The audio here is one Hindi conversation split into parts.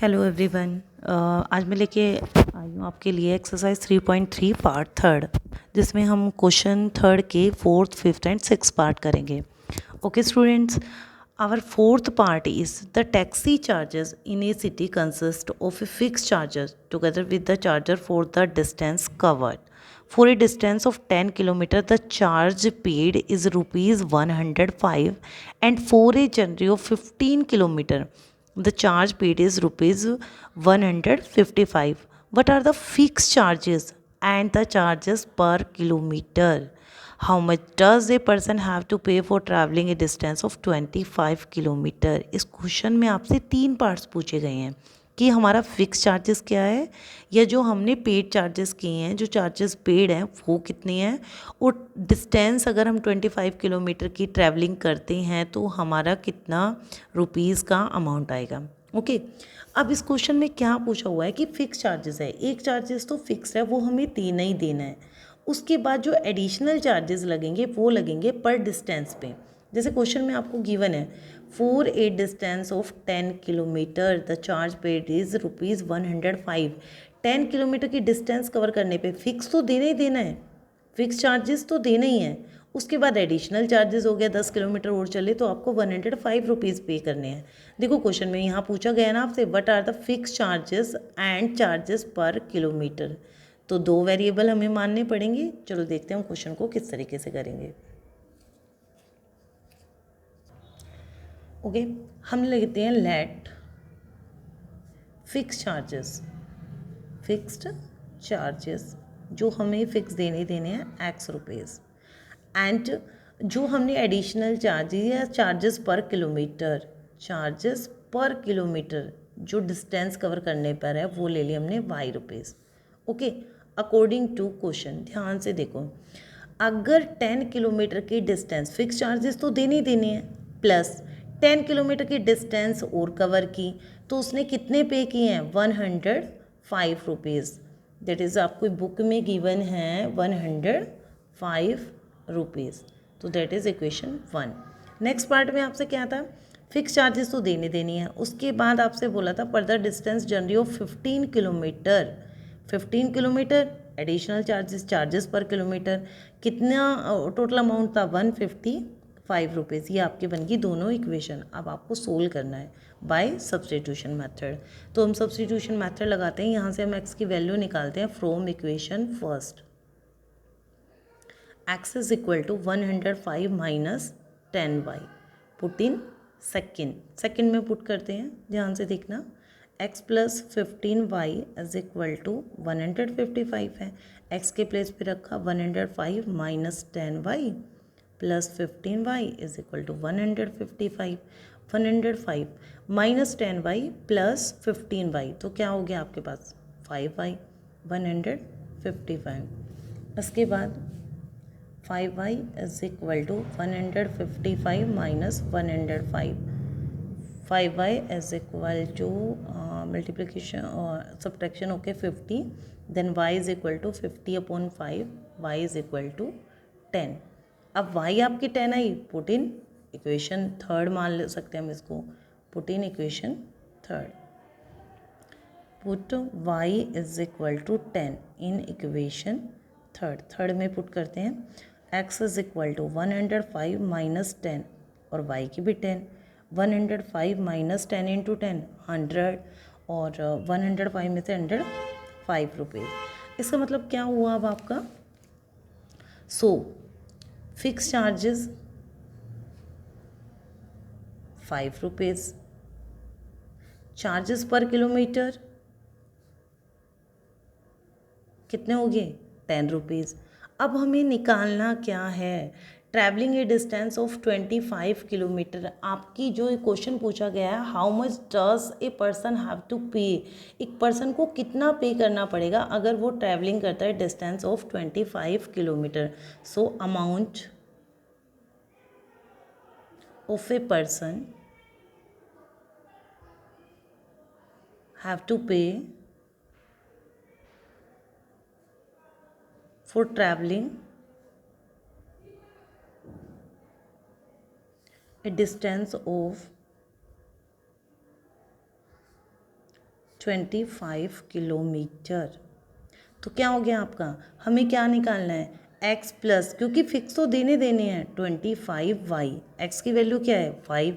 Hello everyone. आज मैं लेके आई हूँ आपके लिए एक्सरसाइज 3.3 पार्ट थर्ड, जिसमें हम क्वेश्चन थर्ड के fourth fifth and six part करेंगे। Okay students, our fourth part is the taxi charges in a city consist of a fix charges together with the charger for the distance covered. For a distance of 10 km, the charge paid is rupees 105, and for a journey of 15 km, the charge paid is rupees 155. What are the fixed charges and the charges per kilometer? How much does a person have to pay for traveling a distance of 25 km? इस क्वेश्चन में आपसे तीन पार्ट्स पूछे गए हैं कि हमारा फिक्स चार्जेस क्या है, या जो हमने पेड चार्जेस किए हैं, जो चार्जेस पेड हैं वो कितने हैं, और डिस्टेंस अगर हम 25 किलोमीटर की ट्रैवलिंग करते हैं तो हमारा कितना रुपीज़ का अमाउंट आएगा। ओके, अब इस क्वेश्चन में क्या पूछा हुआ है कि फ़िक्स चार्जेस है, एक चार्जेस तो फिक्स है, वो हमें देना ही देना है। उसके बाद जो एडिशनल चार्जेस लगेंगे वो लगेंगे पर डिस्टेंस पे। जैसे क्वेश्चन में आपको गिवन है for a distance of 10 kilometre the charge paid is rupees 105। 10 kilometre की डिस्टेंस कवर करने पे फिक्स तो देना ही देना है, फिक्स चार्जेस तो देना ही है। उसके बाद एडिशनल चार्जेस हो गया, 10 किलोमीटर और चले तो आपको 105 रुपीज़ पे करने हैं। देखो क्वेश्चन में यहाँ पूछा गया ना आपसे what are the fix charges and charges per kilometre, तो दो वेरिएबल हमें मानने पड़ेंगे। चलो देखते हैं हम क्वेश्चन को किस तरीके से करेंगे। ओके, हम लिखते हैं let fix charges, fixed charges जो हमें फिक्स देने हैं एक्स रुपीज़, एंड जो हमने एडिशनल चार्जेस या charges per kilometre, charges per kilometre जो डिस्टेंस कवर करने पर है वो ले लिया हमने y rupees. Okay, according to question ध्यान से देखो, अगर 10 किलोमीटर की डिस्टेंस फिक्स चार्जेस तो देने ही देने हैं, प्लस 10 किलोमीटर की डिस्टेंस और कवर की तो उसने कितने पे किए हैं 105 रुपीज़। दैट इज़ आपको बुक में गिवन है 105 रुपीज़, तो that is equation 1। Next part में आपसे क्या था, फिक्स चार्जेस तो देने देनी है, उसके बाद आपसे बोला था पर the distance journey of 15 kilometre, 15 kilometre additional charges, charges per kilometre कितना टोटल अमाउंट था 155 रुपीज़। ये आपके बन गई दोनों इक्वेशन। अब आपको सोल्व करना है बाय सब्सटीट्यूशन मेथड। तो हम सब्सटीट्यूशन मेथड लगाते हैं, यहाँ से हम एक्स की वैल्यू निकालते हैं from equation first. x is equal to 105 minus 10y, put in second में पुट करते हैं, ध्यान से देखना। x plus 15y is equal to 155 है, x के प्लेस पे रखा 105 minus 10y plus 15y is equal to 155। 105 minus 10y plus 15y तो क्या हो गया आपके पास 5y, 155। इसके बाद 5y is equal to 155 minus 105, 5y is equal to multiplication और सब्ट्रैक्शन होके 50, then y is equal to 50 upon 5, y is equal to 10। अब y आपकी 10 आई, पुट इन इक्वेशन थर्ड मान ले सकते हैं हम इसको, put in equation third, put y is equal to 10 in equation third में पुट करते हैं। x is equal to 105 minus 10 और y की भी 10, 105 माइनस 10 इंटू 10 100, और 105 में से 100 5 रुपीज़। इसका मतलब क्या हुआ अब आपका, so fix charges 5 rupees, charges per kilometre कितने हो गए 10 रुपीज़। अब हमें निकालना क्या है, travelling a distance of 25 kilometre. आपकी जो क्वेश्चन पूछा गया है how much does a person have to pay, एक पर्सन को कितना पे करना पड़ेगा अगर वो ट्रैवलिंग करता है distance of 25 kilometre. So amount of a person have to pay for traveling a distance of 25 kilometre. तो क्या हो गया आपका, हमें क्या निकालना है, x प्लस, क्योंकि फिक्स तो देने हैं 25y, x की वैल्यू क्या है 5,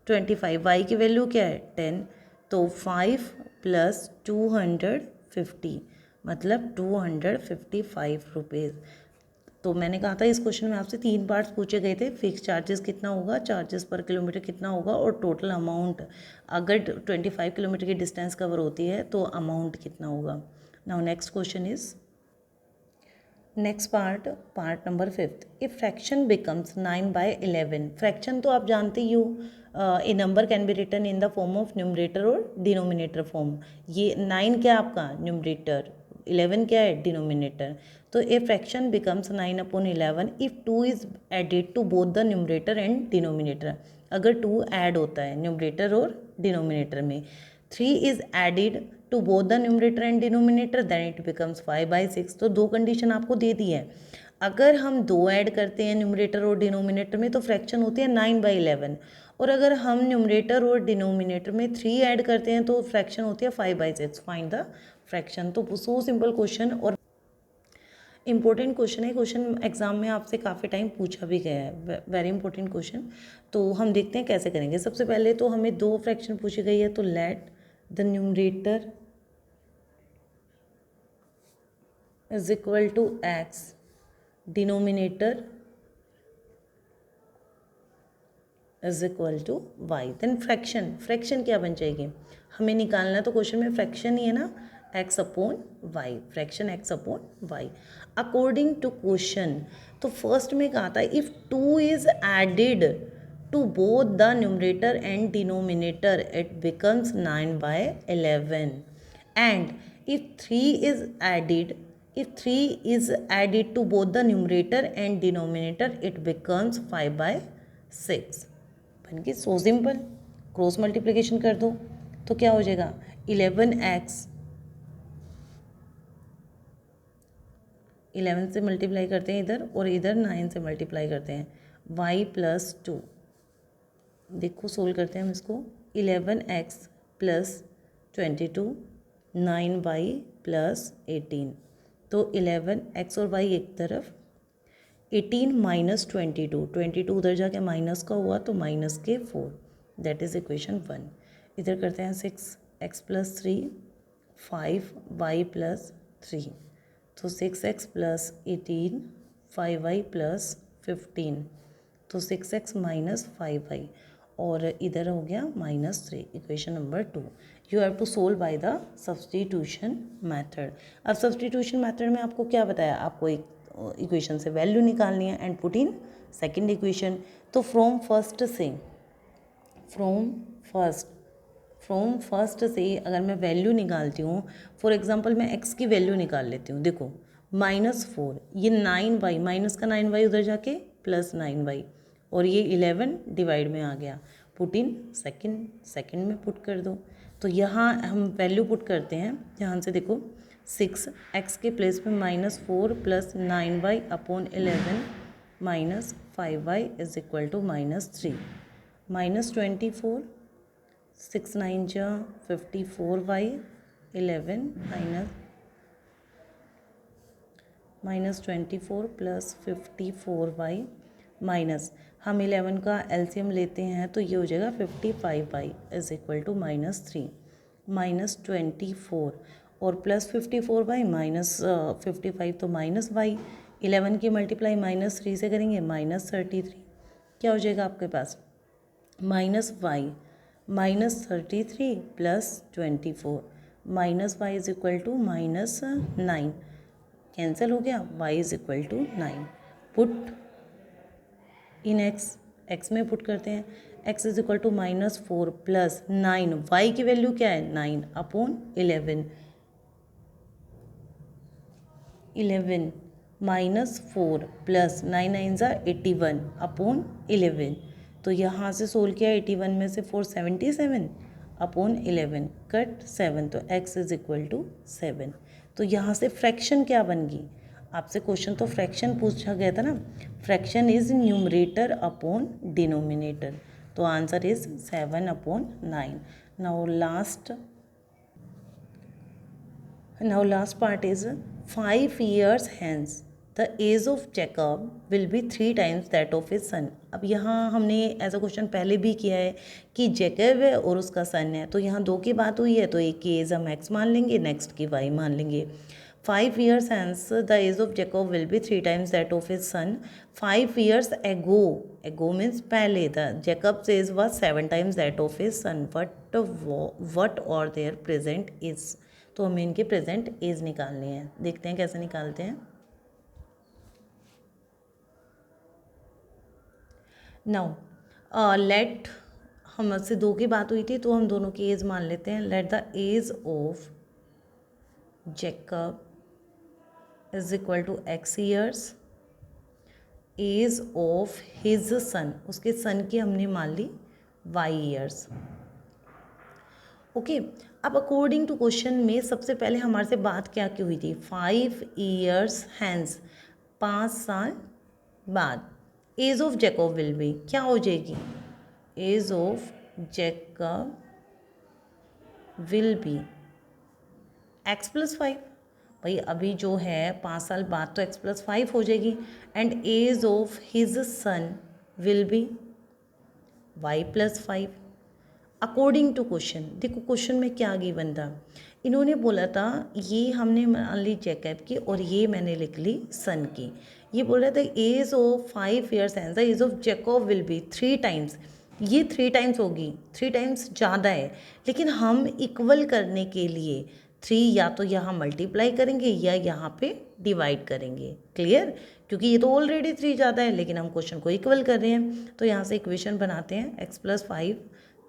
25y की वैल्यू क्या है 10, तो 5 प्लस 250 मतलब 255 रुपीज़। तो मैंने कहा था इस क्वेश्चन में आपसे 3 पार्ट्स पूछे गए थे, फिक्स चार्जेस कितना होगा, चार्जेस पर किलोमीटर कितना होगा, और टोटल अमाउंट अगर 25 किलोमीटर की डिस्टेंस कवर होती है तो अमाउंट कितना होगा। Now next question is, next part number 5, if fraction becomes 9/11। Fraction तो आप जानते ही हो, a number can be written in the form of numerator और डिनोमिनेटर फॉर्म। ये 9 क्या है आपका न्यूमरेटर, 11 क्या है डिनोमिनेटर। तो a fraction becomes 9/11 if 2 is added to both the numerator and denominator. अगर 2 ऐड होता है न्यूमरेटर और डिनोमिनेटर में, 3 is added to both the numerator and denominator, then it becomes 5/6। तो 2 कंडीशन आपको दे दी है। अगर हम 2 ऐड करते हैं न्यूमरेटर और डिनोमिनेटर में तो फ्रैक्शन होती है 9/11, और अगर हम न्यूमरेटर और डिनोमिनेटर में 3 ऐड करते हैं तो फ्रैक्शन होती है 5/6। Find the fraction. तो सो सिंपल क्वेश्चन और इंपॉर्टेंट क्वेश्चन है। क्वेश्चन एग्जाम में आपसे काफ़ी टाइम पूछा भी गया है, वेरी इंपॉर्टेंट क्वेश्चन। तो हम देखते हैं कैसे करेंगे। सबसे पहले तो हमें 2 फ्रैक्शन पूछी गई है, तो let the numerator is equal to x, denominator is equal to y। Then fraction क्या बन जाएगी, हमें निकालना तो क्वेश्चन में फ्रैक्शन ही है ना, x upon y, fraction x upon y according to question. तो फर्स्ट में कहा था if 2 is added to both the numerator and denominator it becomes 9/11, and if 3 is added to both the numerator and denominator it becomes 5/6। बन गई सो सिंपल। क्रॉस मल्टीप्लिकेशन कर दो तो क्या हो जाएगा, 11x, 11 से मल्टीप्लाई करते हैं इधर और इधर 9 से मल्टीप्लाई करते हैं, y प्लस 2। देखो सोल्व करते हैं हम इसको, 11x प्लस 22, 9y प्लस 18। तो 11x और y एक तरफ, 18 माइनस 22 उधर जाके माइनस का हुआ तो माइनस के 4, दैट इज इक्वेशन 1। इधर करते हैं 6x प्लस 3, 5y प्लस 3, तो 6x प्लस 18, 5y प्लस 15, तो 6x माइनस 5y, और इधर हो गया -3, equation number 2। You have to solve by the substitution method. अब सब्सटीट्यूशन मेथड में आपको क्या बताया, आपको एक इक्वेशन से वैल्यू निकालनी है and put in second equation. तो फ्रॉम फर्स्ट से अगर मैं वैल्यू निकालती हूँ, फॉर एग्जांपल मैं x की वैल्यू निकाल लेती हूँ। देखो -4, ये 9y, माइनस का 9y उधर जाके प्लस 9y, और ये 11 डिवाइड में आ गया, पुट इन सेकंड में पुट कर दो। तो यहाँ हम वैल्यू पुट करते हैं, यहाँ से देखो 6x के प्लेस में -4 plus 9y upon 11 minus 5y is equal to -3, -24, 6 9 जा 54y, 11 -24 प्लस 54y माइनस, हम 11 का एलसीएम लेते हैं तो ये हो जाएगा 55y इज इक्वल टू -3, -24 और प्लस 54y माइनस 55 तो -y, 11 की मल्टीप्लाई -3 से करेंगे -33, क्या हो जाएगा आपके पास -y, -33 plus 24, -y is equal to -9, cancel हो गया, y is equal to 9। Put in x में पुट करते हैं, x is equal to -4 plus 9, y की वैल्यू क्या है 9 अपॉन 11 -4 प्लस 9 9 ज़ा 81 अपॉन 11। तो यहाँ से सोल्व किया, 81 में से 4 77 अपॉन 11 कट 7, तो x इज इक्वल टू 7। तो यहाँ से फ्रैक्शन क्या बन गई, आपसे क्वेश्चन तो फ्रैक्शन पूछा गया था ना, fraction is numerator upon denominator, तो answer is 7/9। Now last Now last part is 5 years hence the age of Jacob will be 3 times that of his son. अब यहाँ हमने ऐसा क्वेश्चन पहले भी किया है कि जैकब है और उसका सन है, तो यहाँ 2 की बात हुई है तो एक की एज हम x मान लेंगे, नेक्स्ट की y मान लेंगे. 5 years hence the age of Jacob will be 3 times that of his son. 5 years ago means पहले, the Jacob's age was 7 times that of his son. What or their present is. तो हमें इनके प्रेजेंट एज निकालनी है. देखते हैं कैसे निकालते हैं. नाउ लेट, हमसे 2 की बात हुई थी तो हम दोनों की एज मान लेते हैं. Let the age of Jacob is equal to x years. Age of his son, उसके सन की हमने मान ली y ईयर्स. ओके. अब अकॉर्डिंग टू क्वेश्चन में सबसे पहले हमारे से बात क्या की हुई थी? 5 years हैंस, 5 साल बाद. Age of Jacob will be क्या हो जाएगी? Age of Jacob will be x + 5. भाई अभी जो है 5 साल बाद तो x + 5 हो जाएगी. And age of his son will be y + 5. According to question, देखो क्वेश्चन में क्या गिवन था. इन्होंने बोला था ये हमने मान ली जैकब की और ये मैंने लिख ली सन की. ये बोल रहा था age of 5 years hence the age of Jacob will be 3 times. ये 3 टाइम्स होगी, 3 टाइम्स ज़्यादा है, लेकिन हम इक्वल करने के लिए 3 या तो यहाँ मल्टीप्लाई करेंगे या यहाँ पे डिवाइड करेंगे. क्लियर? क्योंकि ये तो ऑलरेडी 3 ज़्यादा है लेकिन हम क्वेश्चन को इक्वल कर रहे हैं. तो यहाँ से इक्वेशन बनाते हैं x + 5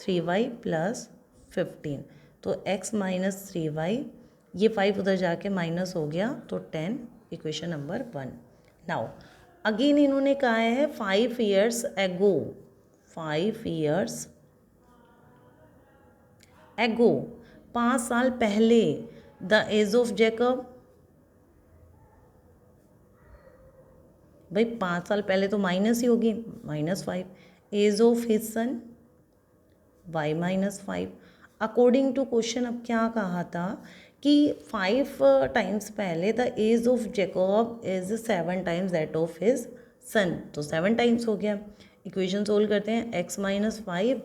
3y + 15. तो x - 3y, ये 5 उधर जाके माइनस हो गया तो 10. Equation number 1. नाउ अगेन इन्होंने कहा है 5 years ago, 5 years ago 5 साल पहले. द एज ऑफ जैकब, भाई 5 साल पहले तो माइनस ही होगी, -5. Age of his son y - 5. According to question अब क्या कहा था कि 5 टाइम्स पहले the age of Jacob is 7 times that of his son. तो 7 टाइम्स हो गया. इक्वेशन सोल्व करते हैं. x - 5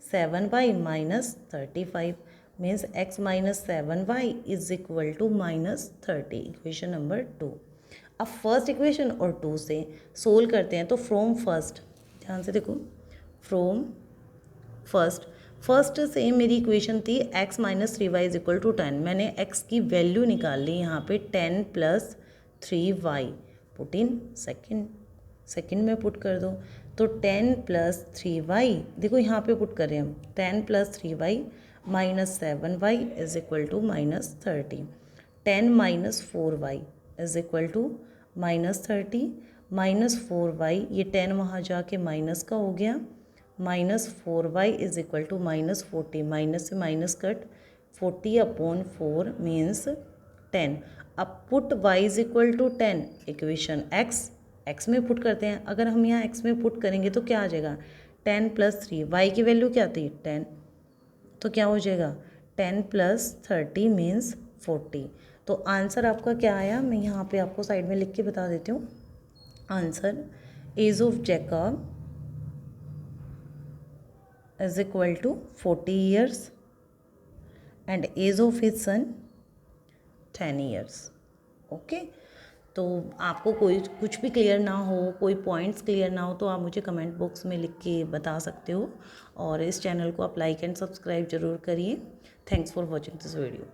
7y - 35 means x - 7y is equal to -30. Equation number 2. अब फर्स्ट इक्वेशन और 2 से सोल्व करते हैं. तो फ्रॉम फर्स्ट, ध्यान से देखो, फ्रॉम फर्स्ट से मेरी इक्वेशन थी x - 3y is equal to 10. मैंने x की वैल्यू निकाल ली यहाँ पे 10 + 3y. पुट इन सेकेंड में पुट कर दो. तो 10 + 3y, देखो यहाँ पे पुट कर रहे हैं हम. 10 + 3y - 7y is equal to -30. 10 - 4y is equal to -30. -4y, ये 10 वहाँ जाके माइनस का हो गया. -4y is equal to -40. Minus से माइनस कट, 40/4 मीन्स 10. अब put y is equal to 10. Equation x में पुट करते हैं. अगर हम यहाँ x में पुट करेंगे तो क्या आ जाएगा? 10 + 3. y की वैल्यू क्या थी? 10. तो क्या हो जाएगा? 10 + 30 मीन्स 40. तो आंसर आपका क्या आया, मैं यहाँ पे आपको साइड में लिख के बता देती हूँ. Answer age of Jacob is equal to 40 years and age of his son 10 years. Okay. तो आपको कोई कुछ भी क्लियर ना हो, कोई पॉइंट्स क्लियर ना हो तो आप मुझे कमेंट बॉक्स में लिख के बता सकते हो. और इस चैनल को आप लाइक एंड सब्सक्राइब ज़रूर करिए. Thanks for watching this video.